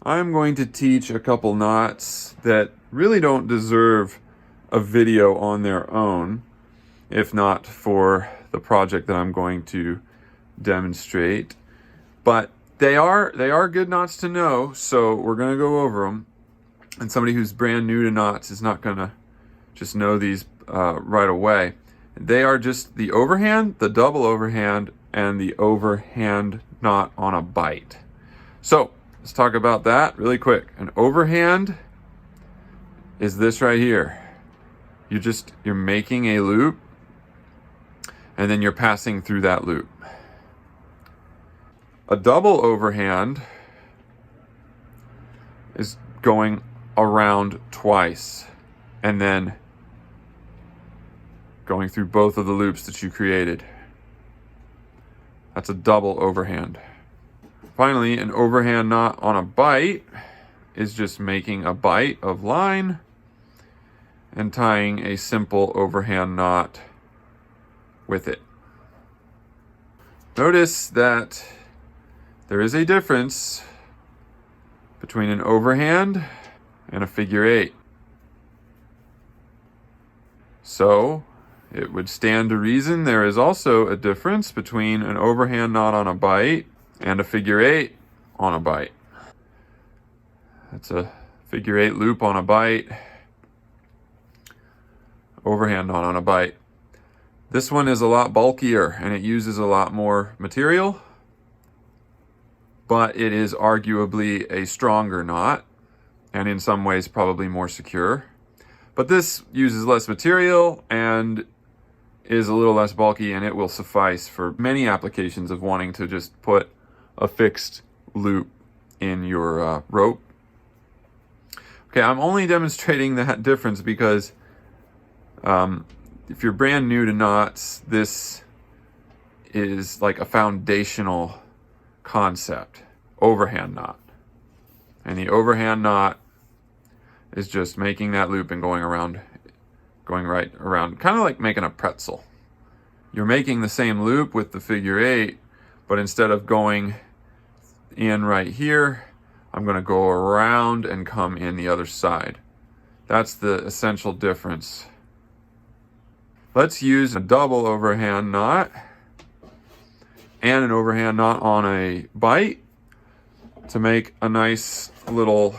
I'm going to teach a couple knots that really don't deserve a video on their own, if not for the project that I'm going to demonstrate. But they are good knots to know, so we're going to go over them. And somebody who's brand new to knots is not going to just know these right away. They are just the overhand, the double overhand, and the overhand knot on a bite. So let's talk about that really quick. An overhand is this right here. You're making a loop, and then you're passing through that loop. A double overhand is going around twice and then going through both of the loops that you created. That's a double overhand. Finally, an overhand knot on a bite is just making a bite of line and tying a simple overhand knot with it. Notice that there is a difference between an overhand and a figure eight. So it would stand to reason there is also a difference between an overhand knot on a bite and a figure eight on a bite. That's a figure eight loop on a bite, overhand knot on a bite. This one is a lot bulkier and it uses a lot more material, but it is arguably a stronger knot and in some ways probably more secure. But this uses less material and is a little less bulky, and it will suffice for many applications of wanting to just put a fixed loop in your rope. Okay, I'm only demonstrating that difference because if you're brand new to knots, this is like a foundational concept, overhand knot. And the overhand knot is just making that loop and going right around, kind of like making a pretzel. You're making the same loop with the figure eight, but instead of going in right here, I'm going to go around and come in the other side. That's the essential difference. Let's use a double overhand knot and an overhand knot on a bite to make a nice little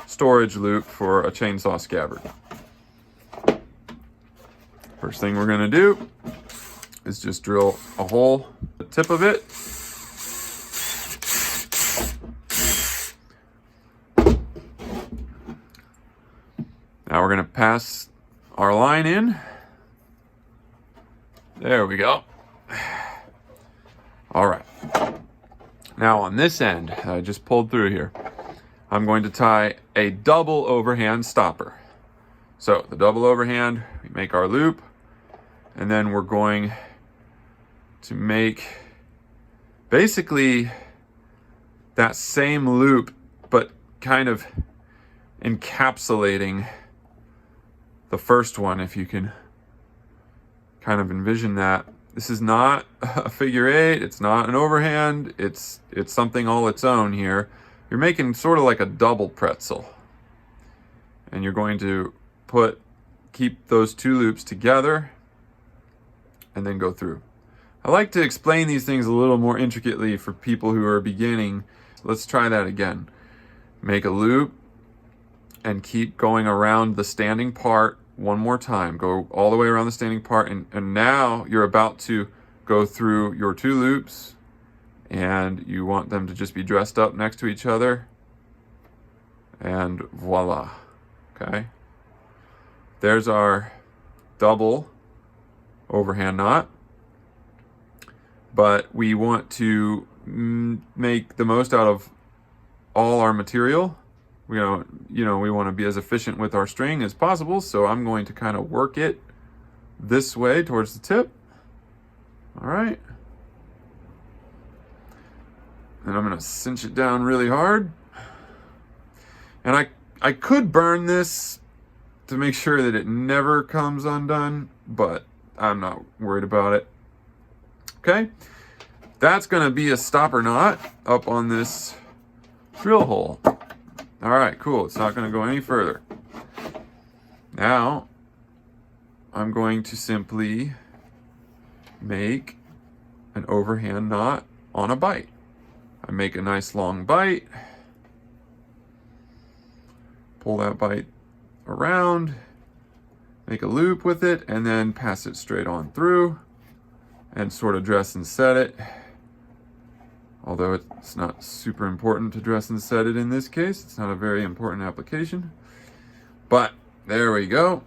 storage loop for a chainsaw scabbard. First thing we're going to do is just drill a hole at the tip of it. Now we're going to pass our line in. There we go. All right. Now on this end, I just pulled through here, I'm going to tie a double overhand stopper. So the double overhand, we make our loop, and then we're going to make basically that same loop, but kind of encapsulating the first one, if you can kind of envision that. This is not a figure eight, it's not an overhand, it's something all its own here. You're making sort of like a double pretzel. And you're going to keep those two loops together and then go through. I like to explain these things a little more intricately for people who are beginning. Let's try that again. Make a loop and keep going around the standing part one more time. Go all the way around the standing part, and now you're about to go through your two loops, and you want them to just be dressed up next to each other, and voila. Okay, there's our double overhand knot, but we want to make the most out of all our material. We want to be as efficient with our string as possible, so I'm going to kind of work it this way towards the tip. All right. And I'm going to cinch it down really hard. And I could burn this to make sure that it never comes undone, but I'm not worried about it. Okay. That's going to be a stopper knot up on this drill hole. All right, cool. It's not going to go any further. Now, I'm going to simply make an overhand knot on a bite. I make a nice long bite, pull that bite around, make a loop with it, and then pass it straight on through and sort of dress and set it. Although it's not super important to dress and set it in this case. It's not a very important application. But there we go.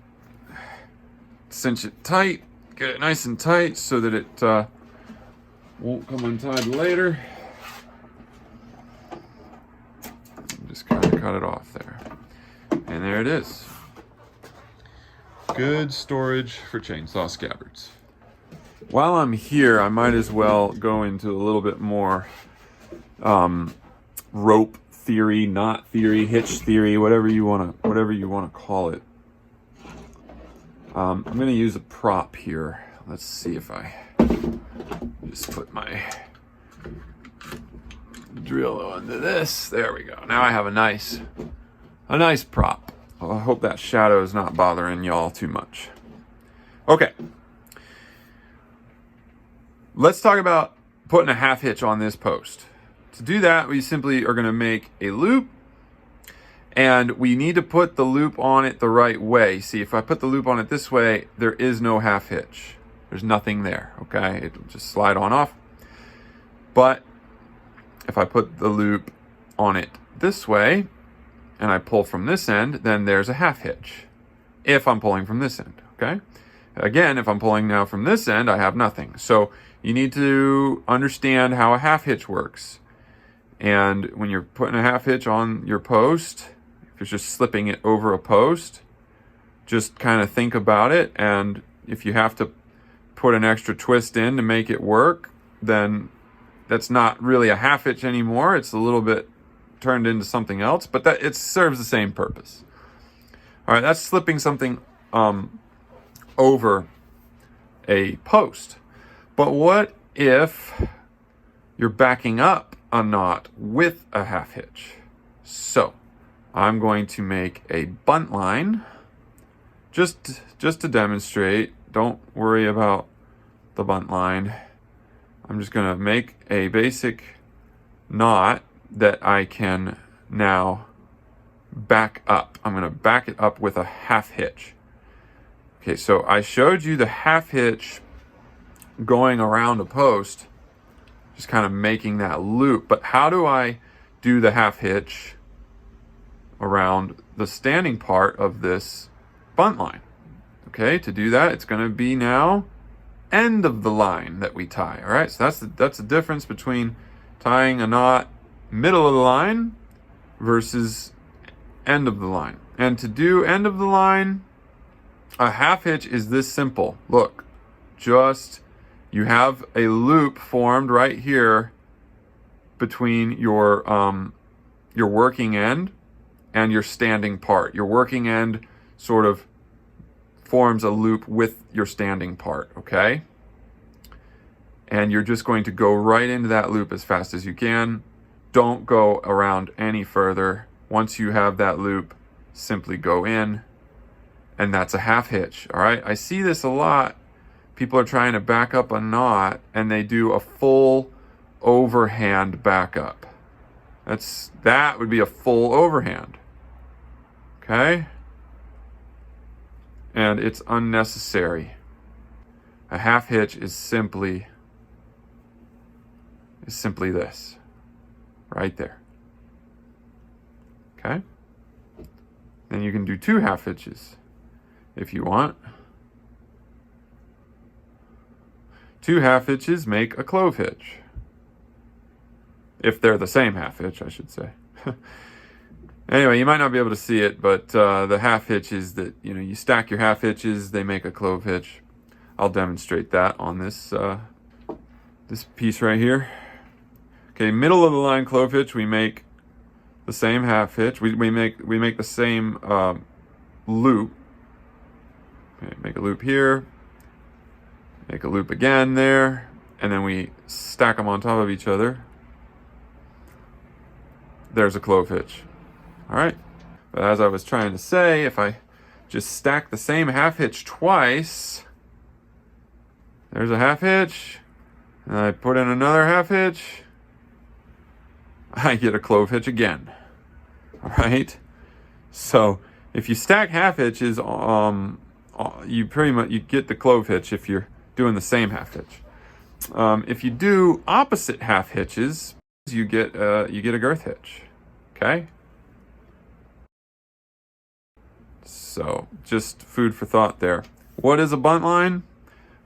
Cinch it tight, get it nice and tight so that it won't come untied later. Just kind of cut it off there. And there it is. Good storage for chainsaw scabbards. While I'm here, I might as well go into a little bit more rope theory, knot theory, hitch theory, whatever you want to call it. I'm going to use a prop here. Let's see if I just put my drill onto this. There we go. Now I have a nice prop. Well, I hope that shadow is not bothering y'all too much. Okay. Let's talk about putting a half hitch on this post. To do that, we simply are going to make a loop, and we need to put the loop on it the right way. See, if I put the loop on it this way, there is no half hitch. There's nothing there, okay? It'll just slide on off. But if I put the loop on it this way, and I pull from this end, then there's a half hitch. If I'm pulling from this end, okay? Again, if I'm pulling now from this end, I have nothing. So you need to understand how a half hitch works. And when you're putting a half hitch on your post, if you're just slipping it over a post, just kind of think about it. And if you have to put an extra twist in to make it work, then that's not really a half hitch anymore. It's a little bit turned into something else, but that it serves the same purpose. All right, that's slipping something over a post. But what if you're backing up a knot with a half hitch? So I'm going to make a bunt line just to demonstrate. Don't worry about the bunt line. I'm just going to make a basic knot that I can now back up. I'm going to back it up with a half hitch. Okay, so I showed you the half hitch going around a post, just kind of making that loop. But how do I do the half hitch around the standing part of this bunt line? Okay, to do that, it's going to be now end of the line that we tie. All right, so that's the difference between tying a knot middle of the line versus end of the line. And to do end of the line, a half hitch is this simple. Look, just you have a loop formed right here between your working end and your standing part. Your working end sort of forms a loop with your standing part, okay? And you're just going to go right into that loop as fast as you can. Don't go around any further. Once you have that loop, simply go in, and that's a half hitch, all right? I see this a lot. People are trying to back up a knot, and they do a full overhand backup. That would be a full overhand, okay? And it's unnecessary. A half hitch is simply this, right there. Okay? Then you can do two half hitches if you want. Two half hitches make a clove hitch. If they're the same half hitch, I should say. Anyway, you might not be able to see it, but the half hitch is that, you stack your half hitches, they make a clove hitch. I'll demonstrate that on this this piece right here. Okay, middle of the line clove hitch, we make the same half hitch. We make the same loop. Okay, make a loop here. Make a loop again there, and then we stack them on top of each other. There's a clove hitch. All right. But as I was trying to say, if I just stack the same half hitch twice, there's a half hitch, and I put in another half hitch, I get a clove hitch again. All right. So if you stack half hitches, you pretty much get the clove hitch if you're doing the same half hitch. If you do opposite half hitches, you get a girth hitch. Okay. So just food for thought there. What is a bunt line?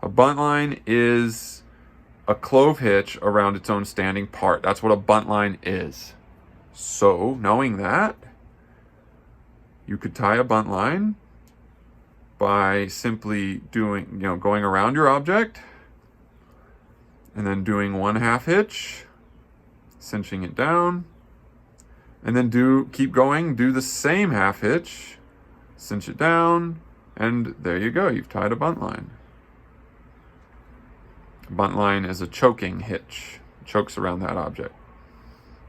A bunt line is a clove hitch around its own standing part. That's what a bunt line is. So knowing that, you could tie a bunt line by simply doing, going around your object and then doing one half hitch, cinching it down, and then keep going, do the same half hitch, cinch it down, and there you go, you've tied a bunt line. A bunt line is a choking hitch, it chokes around that object.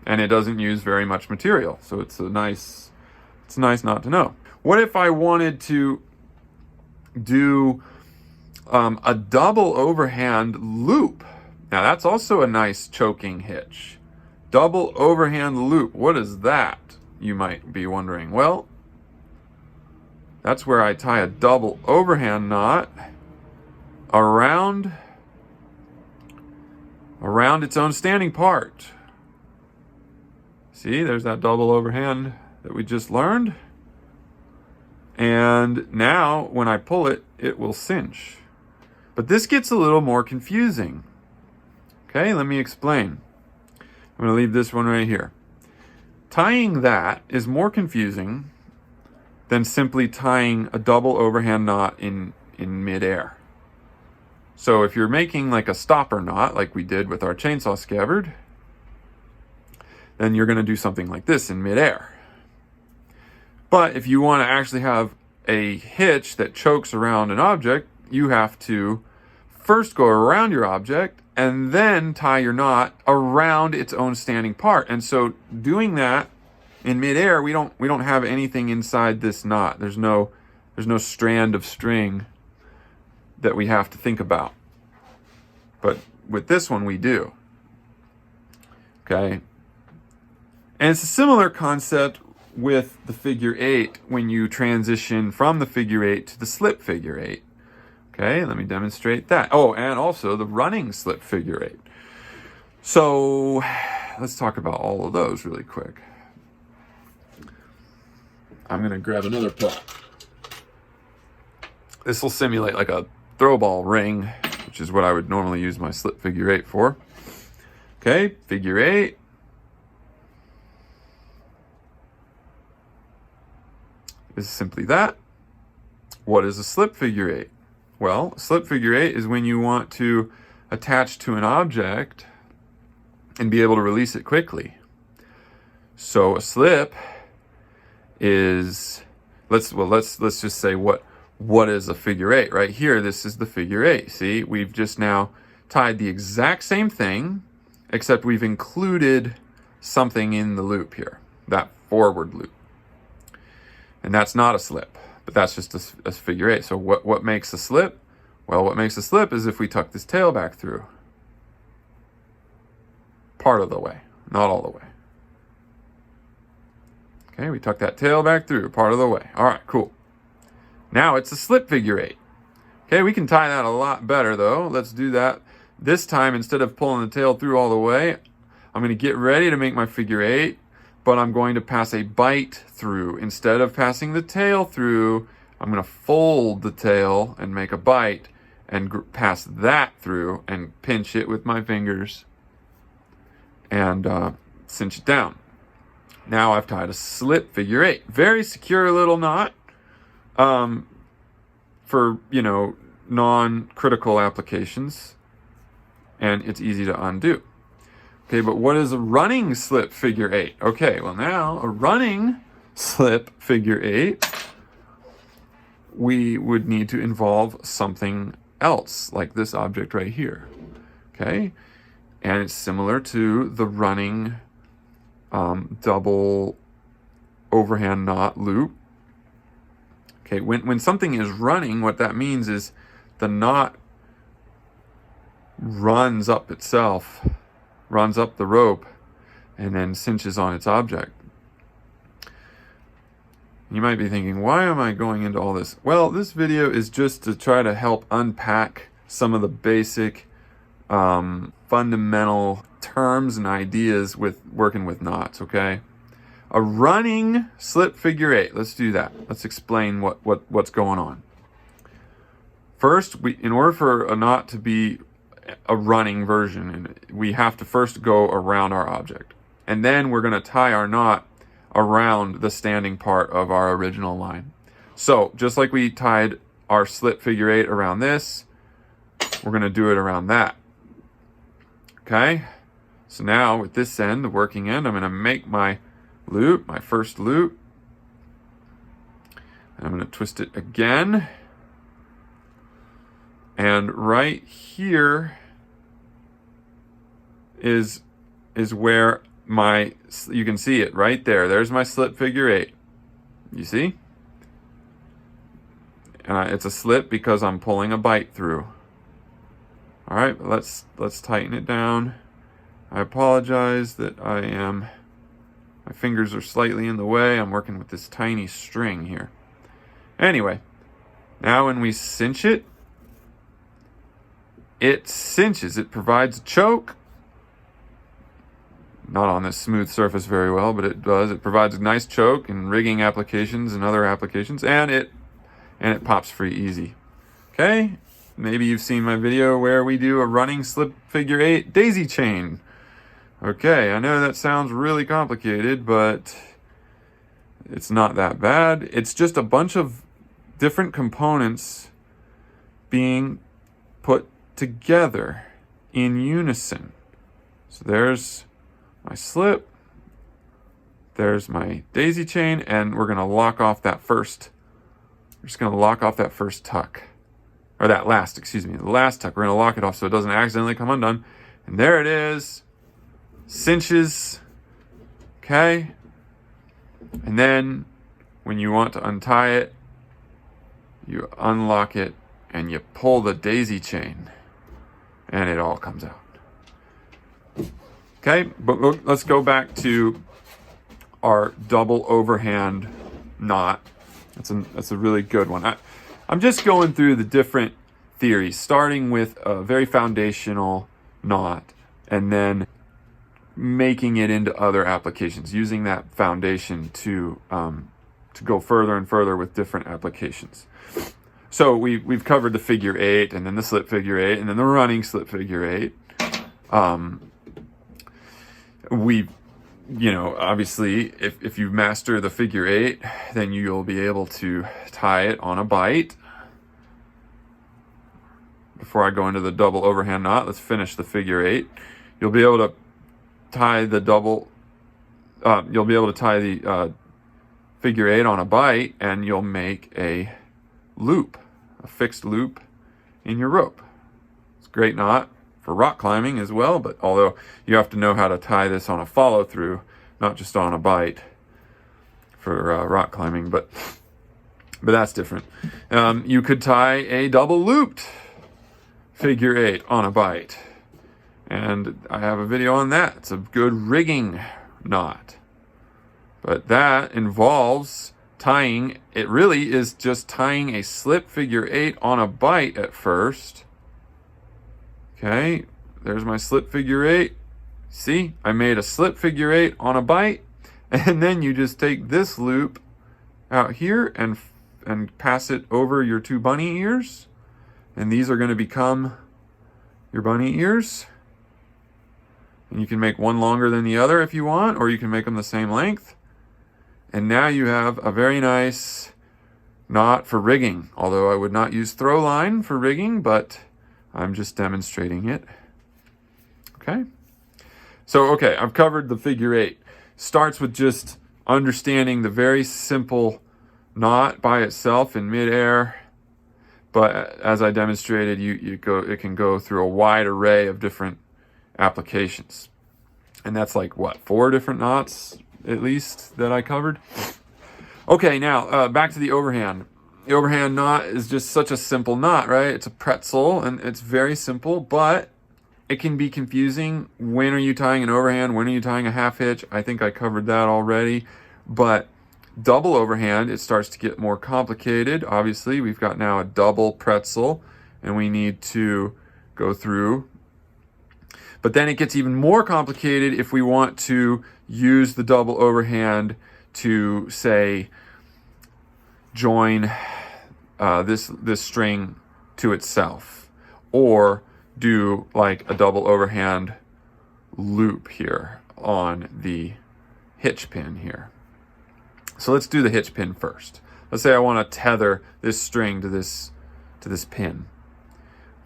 And it doesn't use very much material, so it's nice not to know. What if I wanted to do a double overhand loop? Now that's also a nice choking hitch. Double overhand loop, what is that? You might be wondering. Well, that's where I tie a double overhand knot around its own standing part. See, there's that double overhand that we just learned. And now when I pull it, it will cinch. But this gets a little more confusing. Okay, let me explain. I'm going to leave this one right here. Tying that is more confusing than simply tying a double overhand knot in midair. So if you're making like a stopper knot, like we did with our chainsaw scabbard, then you're going to do something like this in midair. But if you want to actually have a hitch that chokes around an object, you have to first go around your object and then tie your knot around its own standing part. And so doing that in midair, we don't have anything inside this knot. There's no strand of string that we have to think about. But with this one, we do. Okay. And it's a similar concept with the figure eight when you transition from the figure eight to the slip figure eight. Okay, let me demonstrate that. Oh, and also the running slip figure eight. So let's talk about all of those really quick. I'm going to grab another prop. This will simulate like a throw ball ring, which is what I would normally use my slip figure eight for. Okay, figure eight. Is simply that. What is a slip figure eight? Well, a slip figure eight is when you want to attach to an object and be able to release it quickly. So a slip is, let's just say what is a figure eight? Right here, this is the figure eight. See, we've just now tied the exact same thing, except we've included something in the loop here, that forward loop. And that's not a slip, but that's just a figure eight. So what makes a slip? Well, what makes a slip is if we tuck this tail back through. Part of the way, not all the way. Okay, we tuck that tail back through, part of the way. All right, cool. Now it's a slip figure eight. Okay, we can tie that a lot better though. Let's do that. This time, instead of pulling the tail through all the way, I'm going to get ready to make my figure eight. But I'm going to pass a bite through. Instead of passing the tail through, I'm going to fold the tail and make a bite and pass that through and pinch it with my fingers and cinch it down. Now I've tied a slip figure eight. Very secure little knot for, non-critical applications, and it's easy to undo. Okay, but what is a running slip figure eight? Okay, well now a running slip figure eight, we would need to involve something else, like this object right here. Okay, and it's similar to the running double overhand knot loop. Okay, when something is running, what that means is the knot runs up itself, runs up the rope, and then cinches on its object. You might be thinking, why am I going into all this? Well, this video is just to try to help unpack some of the basic fundamental terms and ideas with working with knots, okay? A running slip figure eight. Let's do that. Let's explain what's going on. First, in order for a knot to be a running version, we have to first go around our object. And then we're going to tie our knot around the standing part of our original line. So, just like we tied our slip figure eight around this, we're going to do it around that. Okay? So now, with this end, the working end, I'm going to make my loop, my first loop. I'm going to twist it again. And right here is where you can see it right there. There's my slip figure eight. You see? And it's a slip because I'm pulling a bite through. All right, let's tighten it down. I apologize that my fingers are slightly in the way. I'm working with this tiny string here. Anyway, now when we cinch it, it cinches. It provides a choke. Not on this smooth surface very well, but it does. It provides a nice choke in rigging applications and other applications, and it pops free easy. Okay, maybe you've seen my video where we do a running slip figure eight daisy chain. Okay, I know that sounds really complicated, but it's not that bad. It's just a bunch of different components being put together in unison. So there's my slip, there's my daisy chain, and we're going to lock off that first. We're just going to lock off that first tuck. Or that last, excuse me, the last tuck. We're going to lock it off so it doesn't accidentally come undone. And there it is. Cinches. Okay. And then when you want to untie it, you unlock it and you pull the daisy chain. And it all comes out. Okay, but let's go back to our double overhand knot. That's a really good one. I'm just going through the different theories, starting with a very foundational knot, and then making it into other applications, using that foundation to go further and further with different applications. So we've covered the figure eight, and then the slip figure eight, and then the running slip figure eight. Obviously, if you master the figure eight, then you'll be able to tie it on a bite. Before I go into the double overhand knot, let's finish the figure eight. You'll be able to tie the figure eight on a bite, and you'll make a loop, a fixed loop in your rope. It's a great knot for rock climbing as well, but although you have to know how to tie this on a follow through, not just on a bite for rock climbing, but that's different. You could tie a double looped figure eight on a bite, and I have a video on that. It's a good rigging knot, but that involves tying. It really is just tying a slip figure eight on a bite at first. Okay, there's my slip figure eight. See, I made a slip figure eight on a bite, and then you just take this loop out here and pass it over your two bunny ears, and these are going to become your bunny ears. And you can make one longer than the other if you want, or you can make them the same length. And now you have a very nice knot for rigging, although I would not use throw line for rigging, but I'm just demonstrating it. Okay. So, okay, I've covered the figure eight. Starts with just understanding the very simple knot by itself in midair. But as I demonstrated, it can go through a wide array of different applications. And that's like, what, 4 different knots at least that I covered? Okay, now back to the overhand. The overhand knot is just such a simple knot, right? It's a pretzel, and it's very simple, but it can be confusing. When are you tying an overhand? When are you tying a half hitch? I think I covered that already. But double overhand, it starts to get more complicated. Obviously, we've got now a double pretzel, and we need to go through. But then it gets even more complicated if we want to use the double overhand to, say, join this string to itself, or do like a double overhand loop here on the hitch pin here. So let's do the hitch pin first. Let's say I want to tether this string to this pin.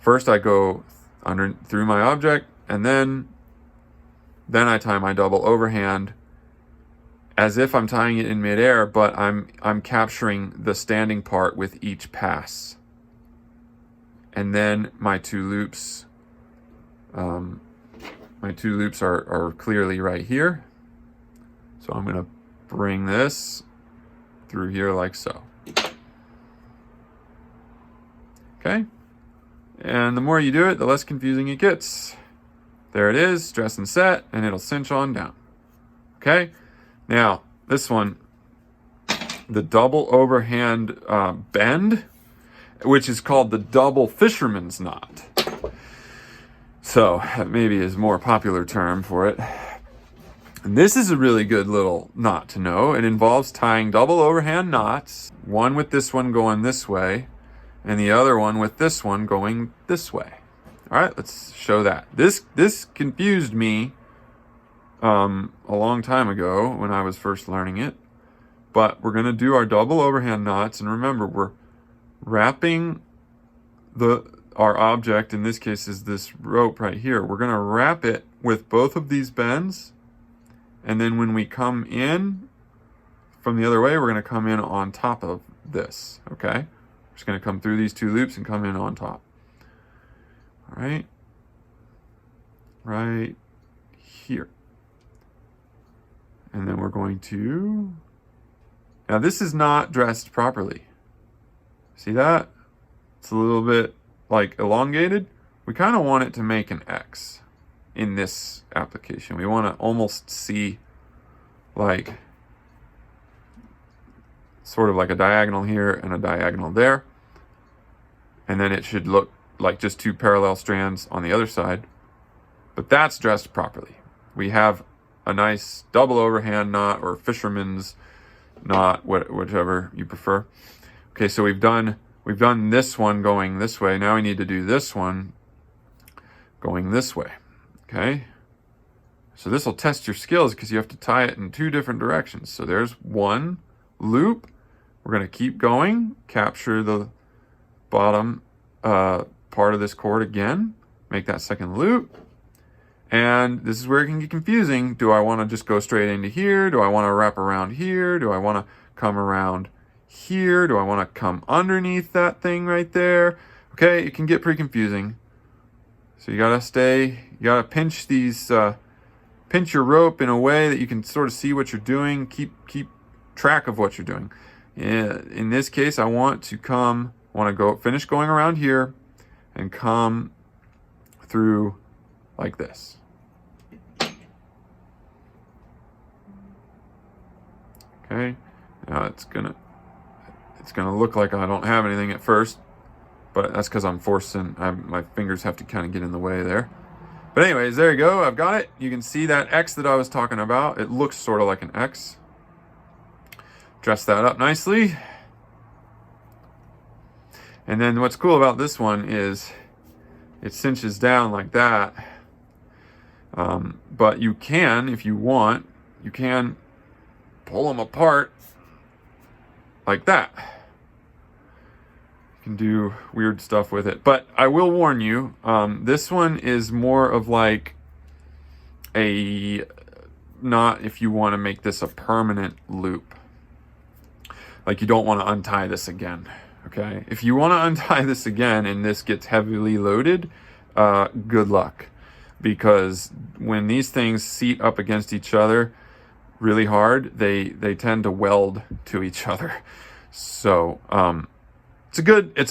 First I go through my object, and then I tie my double overhand as if I'm tying it in midair, but I'm capturing the standing part with each pass. And then my two loops are clearly right here. So I'm going to bring this through here like so. Okay? And the more you do it, the less confusing it gets. There it is, dress and set, and it'll cinch on down. Okay? Now, this one, the double overhand bend, which is called the double fisherman's knot. So, that maybe is a more popular term for it. And this is a really good little knot to know. It involves tying double overhand knots, one with this one going this way, and the other one with this one going this way. All right, let's show that. This confused me a long time ago when I was first learning it, but we're going to do our double overhand knots, and remember, we're wrapping our object, in this case is this rope right here. We're going to wrap it with both of these bends, and then when we come in from the other way, we're going to come in on top of this. Okay, we're just going to come through these two loops and come in on top. All right, right here. And then we're going to, now this is not dressed properly. See that? It's a little bit like elongated. We kind of want it to make an X in this application. We want to almost see like sort of like a diagonal here and a diagonal there. And then it should look like just two parallel strands on the other side. But that's dressed properly. We have a nice double overhand knot, or fisherman's knot, whichever you prefer. Okay, so we've done this one going this way. Now we need to do this one going this way. Okay, so this will test your skills because you have to tie it in two different directions. So there's one loop. We're going to keep going, capture the bottom part of this cord again, make that second loop. And this is where it can get confusing. Do I want to just go straight into here? Do I want to wrap around here? Do I want to come around here? Do I want to come underneath that thing right there? Okay, it can get pretty confusing. So you gotta pinch pinch your rope in a way that you can sort of see what you're doing, keep track of what you're doing. In this case, I want to finish going around here and come through like this. Okay, now it's gonna look like I don't have anything at first, but that's because I'm forcing, my fingers have to kind of get in the way there. But anyways, there you go, I've got it. You can see that X that I was talking about. It looks sort of like an X. Dress that up nicely. And then what's cool about this one is it cinches down like that. But you can, if you want, you can pull them apart like that. You can do weird stuff with it. But I will warn you, this one is more of like a knot if you want to make this a permanent loop. Like you don't want to untie this again, okay? If you want to untie this again and this gets heavily loaded, good luck. Because when these things seat up against each other, really hard, they tend to weld to each other. So it's a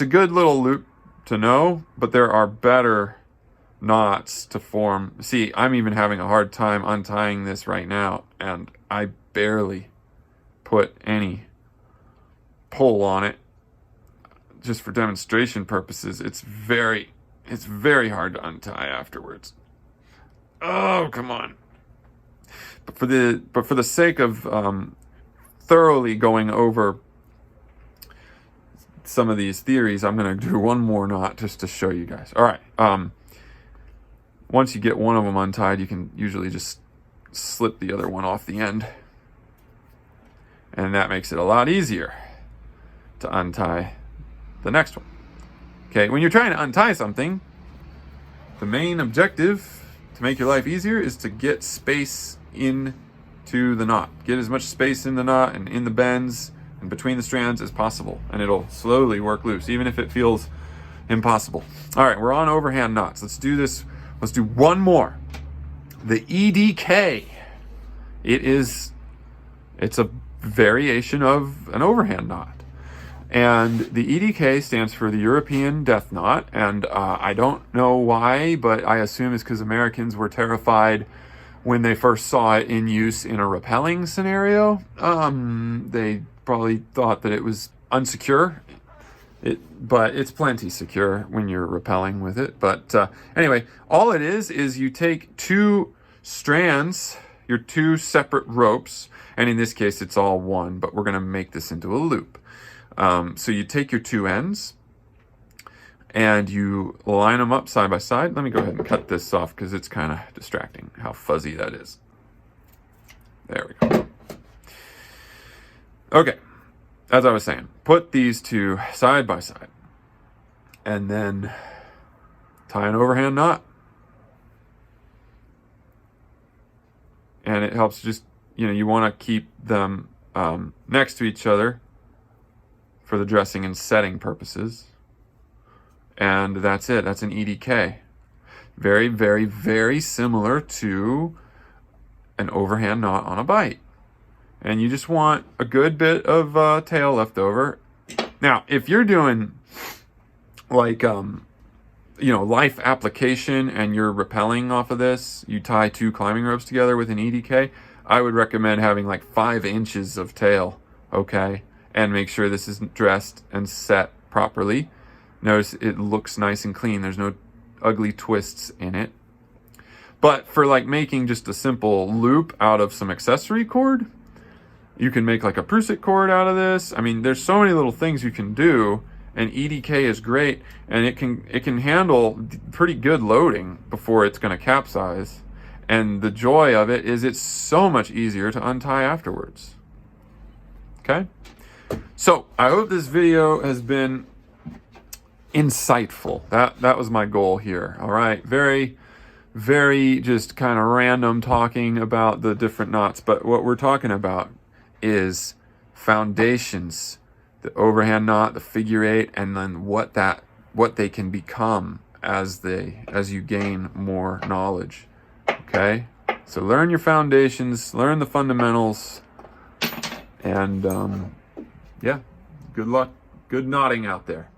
good little loop to know, but there are better knots to form. See, I'm even having a hard time untying this right now, and I barely put any pull on it. Just for demonstration purposes, it's very hard to untie afterwards. Oh, come on. But for the sake of thoroughly going over some of these theories, I'm going to do one more knot just to show you guys. All right. Once you get one of them untied, you can usually just slip the other one off the end. And that makes it a lot easier to untie the next one. Okay, when you're trying to untie something, the main objective to make your life easier is to get space into the knot. Get as much space in the knot and in the bends and between the strands as possible, and it'll slowly work loose, even if it feels impossible. All right, we're on overhand knots. Let's do this. Let's do one more. The EDK. It's a variation of an overhand knot. And the EDK stands for the European Death Knot, and I don't know why, but I assume it's because Americans were terrified when they first saw it in use in a rappelling scenario. They probably thought that it was unsecure, but it's plenty secure when you're rappelling with it. But anyway, all it is you take two strands, your two separate ropes, and in this case it's all one, but we're going to make this into a loop. So you take your two ends and you line them up side by side. Let me go ahead and cut this off because it's kind of distracting how fuzzy that is. There we go. Okay, as I was saying, put these two side by side and then tie an overhand knot. And it helps just, you want to keep them next to each other for the dressing and setting purposes. And that's it. That's an EDK. Very, very, very similar to an overhand knot on a bite. And you just want a good bit of tail left over. Now, if you're doing like, life application and you're rappelling off of this, you tie two climbing ropes together with an EDK, I would recommend having like 5 inches of tail, okay? And make sure this is dressed and set properly. Notice it looks nice and clean. There's no ugly twists in it. But for like making just a simple loop out of some accessory cord, you can make like a Prusik cord out of this. I mean, there's so many little things you can do, and EDK is great, and it can handle pretty good loading before it's going to capsize. And the joy of it is it's so much easier to untie afterwards. Okay? So, I hope this video has been insightful. That was my goal here. All right, very, very just kind of random talking about the different knots, but what we're talking about is foundations, the overhand knot, the figure eight, and then what they can become as you gain more knowledge. Okay, so learn your foundations, learn the fundamentals, and yeah, good luck, good knotting out there.